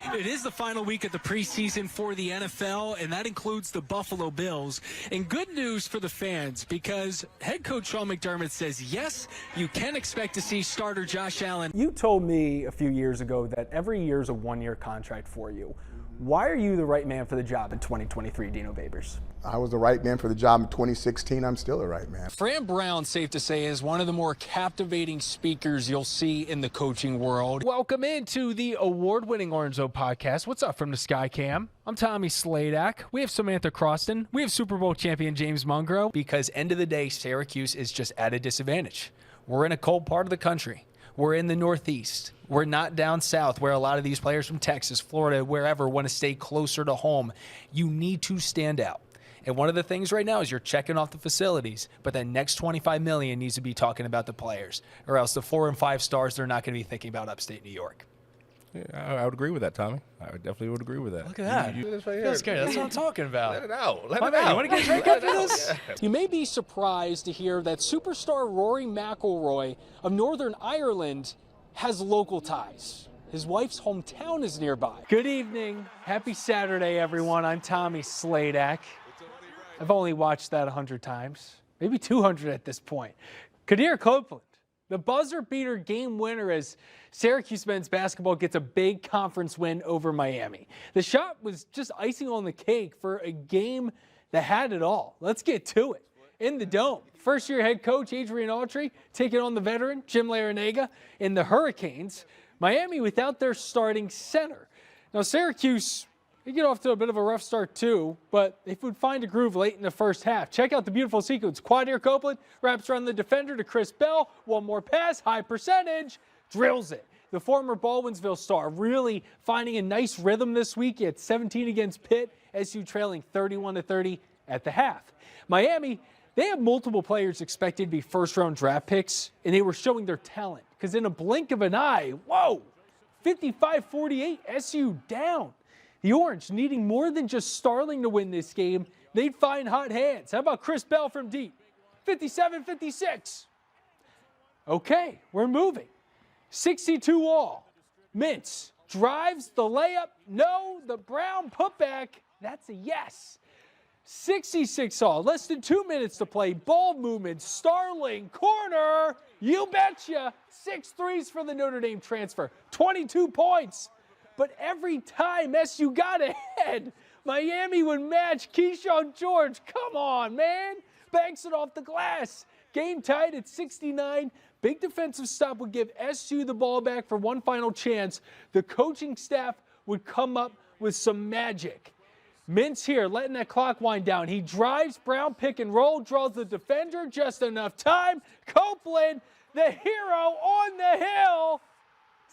It is the final week of the preseason for the NFL, and that includes the Buffalo Bills. And good news for the fans, because head coach Sean McDermott says, yes, you can expect to see starter Josh Allen. You told me a few years ago that every year is a one-year contract for you. Why are you the right man for the job in 2023, Dino Babers? I was the right man for the job in 2016. I'm still the right man. Fran Brown, safe to say, is one of the more captivating speakers you'll see in the coaching world. Welcome into the award-winning Orange Zone podcast. What's up from the Sky Cam? I'm Tommy Sladek. We have Samantha Croston. We have Super Bowl champion James Murrow. Because end of the day, Syracuse is just at a disadvantage. We're in a cold part of the country. We're in the Northeast. We're not down south where a lot of these players from Texas, Florida, wherever want to stay closer to home. You need to stand out. And one of the things right now is you're checking off the facilities, but that next $25 million needs to be talking about the players, or else the 4 and 5 stars, they're not going to be thinking about upstate New York. Yeah, I would agree with that, Tommy. I definitely would agree with that. Look at that. That's good. That's what I'm talking about. Let it out. Let My it man, out. you want to get a drink after this? You may be surprised to hear that superstar Rory McIlroy of Northern Ireland has local ties. His wife's hometown is nearby. Good evening. Happy Saturday, everyone. I'm Tommy Sladek. I've only watched that 100 times, maybe 200 at this point. Kadir Copeland, the buzzer beater game winner as Syracuse men's basketball gets a big conference win over Miami. The shot was just icing on the cake for a game that had it all. Let's get to it. In the Dome, first-year head coach Adrian Autry taking on the veteran Jim Larinaga in the Hurricanes. Miami without their starting center. Now Syracuse, they get off to a bit of a rough start too, but they would find a groove late in the first half. Check out the beautiful sequence. Kadir Copeland wraps around the defender to Chris Bell. One more pass, high percentage, drills it. The former Baldwinsville star really finding a nice rhythm this week. He had 17 against Pitt, SU trailing 31-30 at the half. Miami, they have multiple players expected to be first-round draft picks, and they were showing their talent. Because in a blink of an eye, whoa, 55-48, SU down. The Orange needing more than just Starling to win this game. They'd find hot hands. How about Chris Bell from deep? 57-56. Okay, we're moving. 62 all. Mintz drives the layup. No, the Brown putback. That's a yes. 66 all. Less than 2 minutes to play. Ball movement. Starling corner. You betcha. 6 threes for the Notre Dame transfer. 22 points. But every time SU got ahead, Miami would match. Keyshawn George, come on, man. Banks it off the glass. Game tied at 69. Big defensive stop would give SU the ball back for one final chance. The coaching staff would come up with some magic. Mintz here, letting that clock wind down. He drives, Brown pick and roll, draws the defender, just enough time. Copeland, the hero on the hill.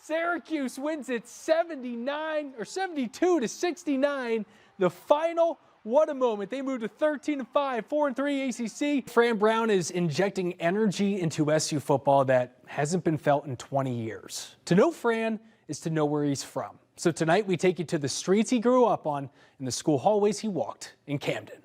Syracuse wins it 72-69. The final, what a moment. They moved to 13-5, 4-3 ACC. Fran Brown is injecting energy into SU football that hasn't been felt in 20 years. To know Fran is to know where he's from. So tonight we take you to the streets he grew up on and the school hallways he walked in Camden.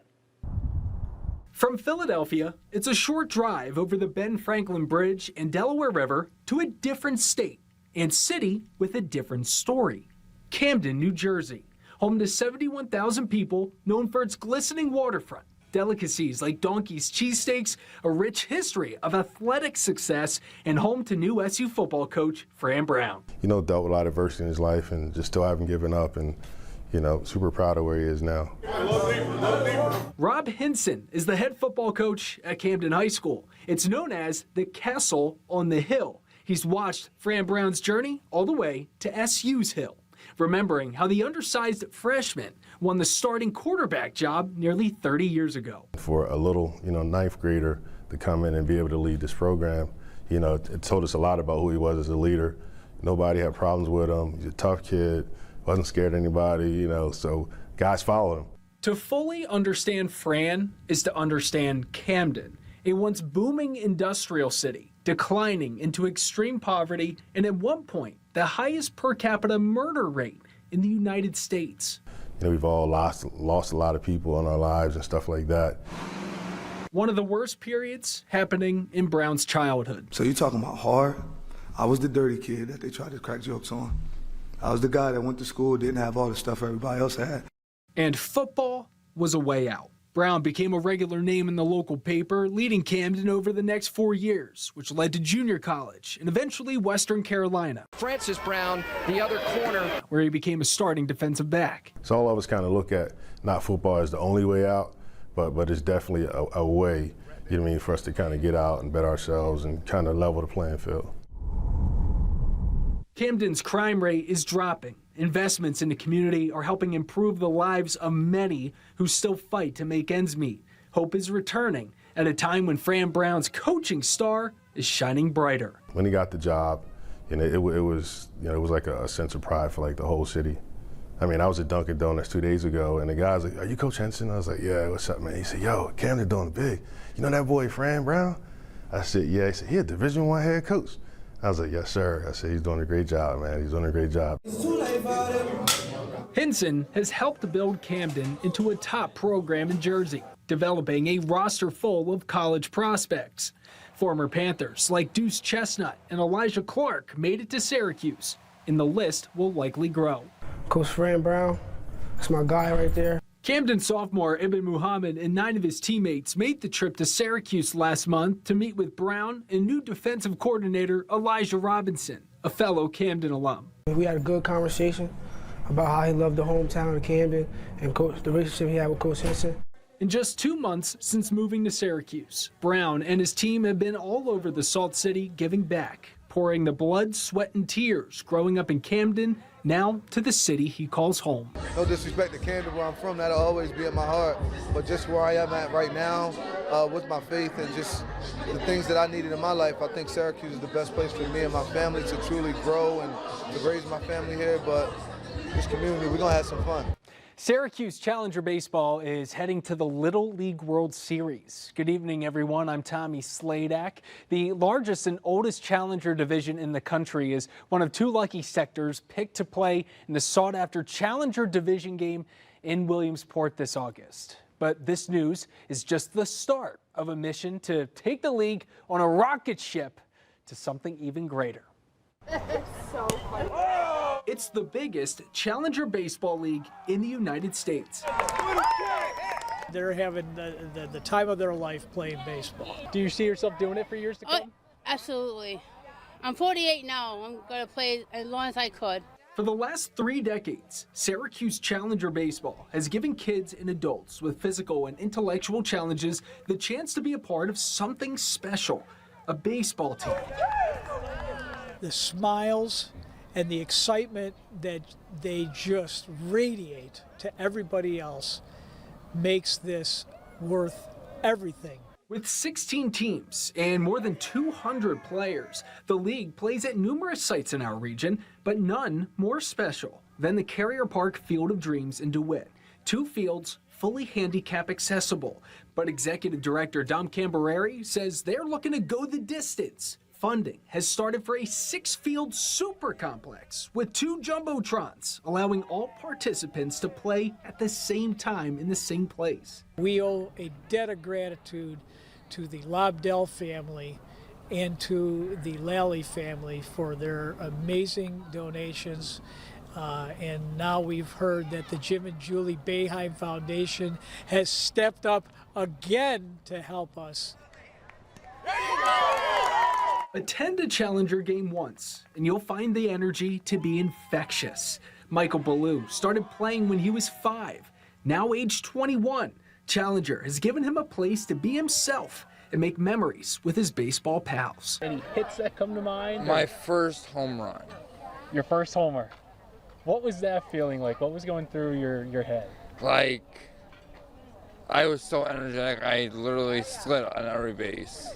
From Philadelphia, it's a short drive over the Ben Franklin Bridge and Delaware River to a different state and city with a different story. Camden, New Jersey, home to 71,000 people, known for its glistening waterfront, delicacies like donkeys, cheesesteaks, a rich history of athletic success, and home to new SU football coach Fran Brown. You know, dealt with a lot of adversity in his life and just still haven't given up, and, you know, super proud of where he is now. Rob Hinson is the head football coach at Camden High School. It's known as the Castle on the Hill. He's watched Fran Brown's journey all the way to SU's hill, remembering how the undersized freshman won the starting quarterback job nearly 30 years ago. For a little, ninth grader to come in and be able to lead this program, it told us a lot about who he was as a leader. Nobody had problems with him. He's a tough kid, wasn't scared of anybody, so guys followed him. To fully understand Fran is to understand Camden, a once booming industrial city, declining into extreme poverty, and at one point, the highest per capita murder rate in the United States. We've all lost a lot of people in our lives and stuff like that. One of the worst periods happening in Brown's childhood. So you talking about hard? I was the dirty kid that they tried to crack jokes on. I was the guy that went to school, didn't have all the stuff everybody else had. And football was a way out. Brown became a regular name in the local paper, leading Camden over the next 4 years, which led to junior college and eventually Western Carolina. Francis Brown, the other corner, where he became a starting defensive back. So all of us kind of look at not football as the only way out, but it's definitely a way, you know what I mean, for us to kind of get out and bet ourselves and kind of level the playing field. Camden's crime rate is dropping. Investments in the community are helping improve the lives of many who still fight to make ends meet. Hope is returning at a time when Fran Brown's coaching star is shining brighter. When he got the job, you know, it was like a sense of pride for like the whole city. I mean, I was at Dunkin' Donuts 2 days ago, and the guy's like, "Are you Coach Henson?" I was like, "Yeah, what's up, man?" He said, "Yo, Camden doing big. You know that boy Fran Brown?" I said, "Yeah." He said, "He a Division I head coach." I was like, "Yes, sir." I said, "He's doing a great job, man. He's doing a great job." Henson has helped build Camden into a top program in Jersey, developing a roster full of college prospects. Former Panthers like Deuce Chestnut and Elijah Clark made it to Syracuse, and the list will likely grow. Coach Fran Brown, that's my guy right there. Camden sophomore Ibn Muhammad and 9 of his teammates made the trip to Syracuse last month to meet with Brown and new defensive coordinator Elijah Robinson, a fellow Camden alum. We had a good conversation about how he loved the hometown of Camden and the relationship he had with Coach Henson. In just 2 months since moving to Syracuse, Brown and his team have been all over the Salt City giving back, pouring the blood, sweat, and tears growing up in Camden, now to the city he calls home. No disrespect to Camden, where I'm from, that'll always be in my heart. But just where I am at right now, with my faith and just the things that I needed in my life, I think Syracuse is the best place for me and my family to truly grow and to raise my family here. But this community, we're gonna have some fun. Syracuse Challenger Baseball is heading to the Little League World Series. Good evening, everyone. I'm Tommy Sladek. The largest and oldest Challenger division in the country is one of 2 lucky sectors picked to play in the sought-after Challenger Division game in Williamsport this August. But this news is just the start of a mission to take the league on a rocket ship to something even greater. It's so funny. It's the biggest Challenger Baseball League in the United States. They're having the time of their life playing baseball. Do you see yourself doing it for years to come? Absolutely. I'm 48 now. I'm going to play as long as I could. For the last 3 decades, Syracuse Challenger Baseball has given kids and adults with physical and intellectual challenges the chance to be a part of something special, a baseball team. The smiles and the excitement that they just radiate to everybody else makes this worth everything. With 16 teams and more than 200 players, the league plays at numerous sites in our region, but none more special than the Carrier Park Field of Dreams in DeWitt. 2 fields fully handicap accessible, but Executive Director Dom Cambereri says they're looking to go the distance. Funding has started for a 6-field super complex with 2 jumbotrons, allowing all participants to play at the same time in the same place. We owe a debt of gratitude to the Lobdell family and to the Lally family for their amazing donations. And now we've heard that the Jim and Julie Boeheim Foundation has stepped up again to help us. Attend a Challenger game once, and you'll find the energy to be infectious. Michael Ballou started playing when he was 5. Now aged 21, Challenger has given him a place to be himself and make memories with his baseball pals. Any hits that come to mind? My first home run. Your first homer. What was that feeling like? What was going through your head? Like, I was so energetic, I literally slid on every base.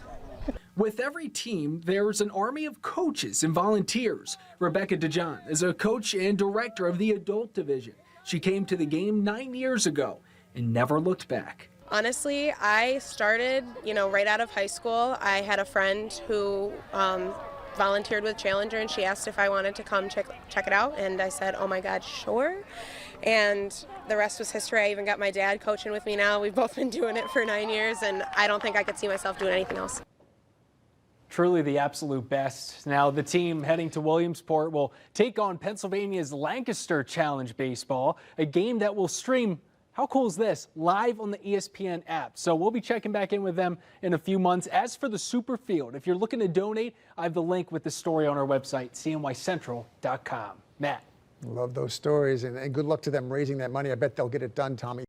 With every team, there's an army of coaches and volunteers. Rebecca DeJohn is a coach and director of the adult division. She came to the game 9 years ago and never looked back. Honestly, I started, right out of high school. I had a friend who volunteered with Challenger, and she asked if I wanted to come check it out, and I said, oh my God, sure. And the rest was history. I even got my dad coaching with me now. We've both been doing it for 9 years, and I don't think I could see myself doing anything else. Truly the absolute best. Now, the team heading to Williamsport will take on Pennsylvania's Lancaster Challenge Baseball, a game that will stream, how cool is this, live on the ESPN app. So we'll be checking back in with them in a few months. As for the Superfield, if you're looking to donate, I have the link with the story on our website, CNYCentral.com. Matt. Love those stories, and good luck to them raising that money. I bet they'll get it done, Tommy.